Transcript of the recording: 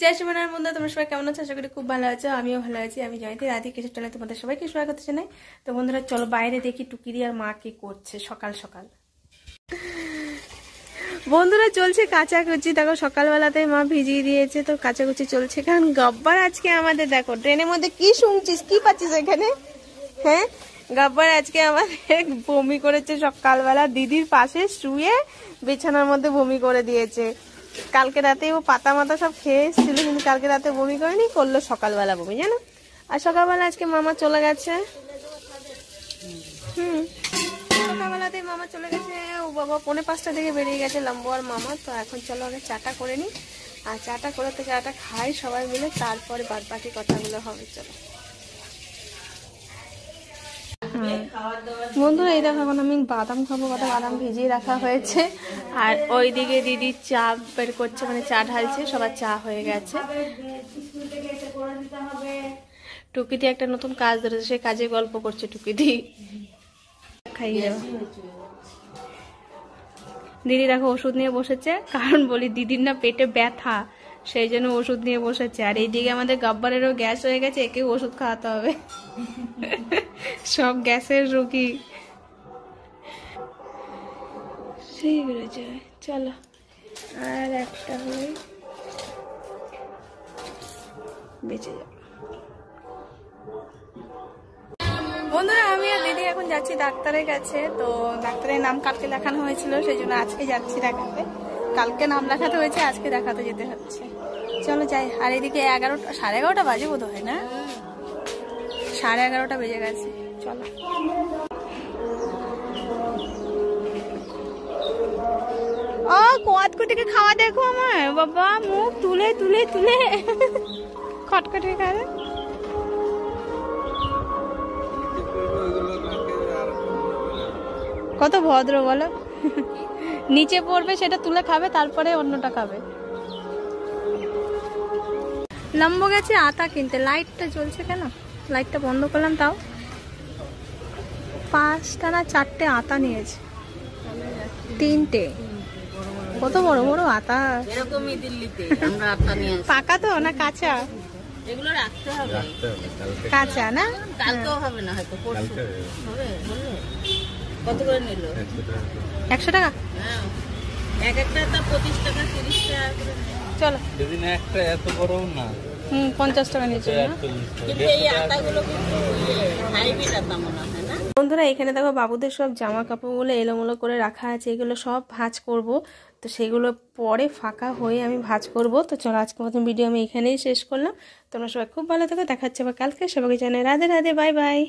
জয় শিবনার বন্ধু, তোমরা সবাই কেমন আছো? আশা করি খুব ভালো আছো। আমিও ভালো আছি। আমি জয়ন্তী রাধি কিশোর চ্যানেলে তোমাদের সবাইকে স্বাগত জানাই। তো বন্ধুরা চলো বাইরে দেখি টুকিরি আর মা কি করছে সকাল সকাল। বন্ধুরা চলছে কাচাকুচি। দেখো সকালবেলাতে মা ভিজিয়ে দিয়েছে, তো কাচাকুচি চলছে। কারণ গব্বর আজকে আমাদের, দেখো ট্রেনের মধ্যে কি শুনছিস, কি পাচ্ছিস এখানে? হ্যাঁ, গব্বর আজকে আমাদের বমি করেছে সকালবেলা। দিদির পাশে শুয়ে বিছানার মধ্যে বমি করে দিয়েছে। কালকে রাতে ও পাতা মাতা সব খেয়ে এসেছিল, কিন্তু কালকে রাতে বমি করেনি, করলো সকালবেলা বমি, জানো। আর সকালবেলা আজকে মামা চলে গেছে। সকালবেলাতে মামা চলে গেছে। ও বাবা 4:45 দিকে বেরিয়ে গেছে লম্বু আর মামা। তো এখন চলো আগে চাটা করে নি, আর চাটা করে তো চাটা খাই সবাই মিলে, তারপরে বাদ বাকি কথাগুলো হবে। চলো বন্ধুরা, এই দেখো এখন আমি বাদাম খাবো। কত বাদাম ভিজিয়ে রাখা হয়েছে। আর ওইদিকে দিদি চা বের করছে, মানে চা ঢালছে। সবার চা হয়ে গেছে। টুকিদি একটা নতুন কাজ ধরেছে, সে কাজে গল্প করছে টুকিদি। খাইয়ে দেবো। দিদি দেখো ওষুধ নিয়ে বসেছে, কারণ বলি দিদির না পেটে ব্যথা, সেই জন্য ওষুধ নিয়ে বসেছে। আর এইদিকে আমাদের গব্বরেরও গ্যাস হয়ে গেছে, একে ওষুধ খাওয়াতে হবে। সব গ্যাসের রোগী। সেই বেরোচ্ছে। চলো আর একটা হলে বেঁচে যাবে। বন্ধুরা আমি আর দিদি এখন যাচ্ছি ডাক্তারের কাছে। তো ডাক্তারের নাম কালকে লেখানো হয়েছিল, সেই জন্য আজকে যাচ্ছি দেখাতে। কালকে নাম লেখাতে হয়েছে, আজকে দেখাতে যেতে হচ্ছে। চলো যাই। আর এদিকে 11:30 বাজে বোধ হয়, না 11:30 বেজে গেছে। চলো ও কোয়াতকুটিকে খাওয়া দেখো আমার বাবা, মুখ তুলে তুলে তুলে খটখটে খাবে। কত ভদ্র বলো। নিচে পড়বে, সেটা তুলে খাবে, তারপরে অন্যটা খাবে। লম্বো গেছে আটা কিনতে। লাইটটা জ্বলছে কেন? লাইটটা বন্ধ করলাম, তাও 5টা না 4টে আটা নিয়েছে। 3টে। কত বড় বড় আটা। এরকমই দিল্লিতে আমরা আটা নিয়ে আসি। পাকা তো না কাঁচা? এগুলো রাখতে হবে। কাঁচা না? কালকেও হবে না, হয়তো পরশু হবে। কত করে নিল? 100 টাকা। হ্যাঁ, এক একটা তা 25 টাকা 30 টাকা করে। চলো। দিদিন একটা এত বড় না। 50 টাকা নিয়েছে না? কিন্তু এই আটাগুলো কিন্তু হাইব্রিড আটা মনে হয় না। বন্ধুরা এখানে দেখো বাবুদের সব জামা কাপড়গুলো এলোমেলো করে রাখা আছে। এগুলো সব ভাঁজ করব, তো সেগুলো পরে ফাঁকা হয়ে আমি ভাঁজ করব। তো চলো আজকে মতন ভিডিও আমি এখানেই শেষ করলাম। তোমরা সবাই খুব ভালো থাকো, দেখাচ্ছে আবার কালকে। সবাইকে জানাই রাধে রাধে, বাই বাই।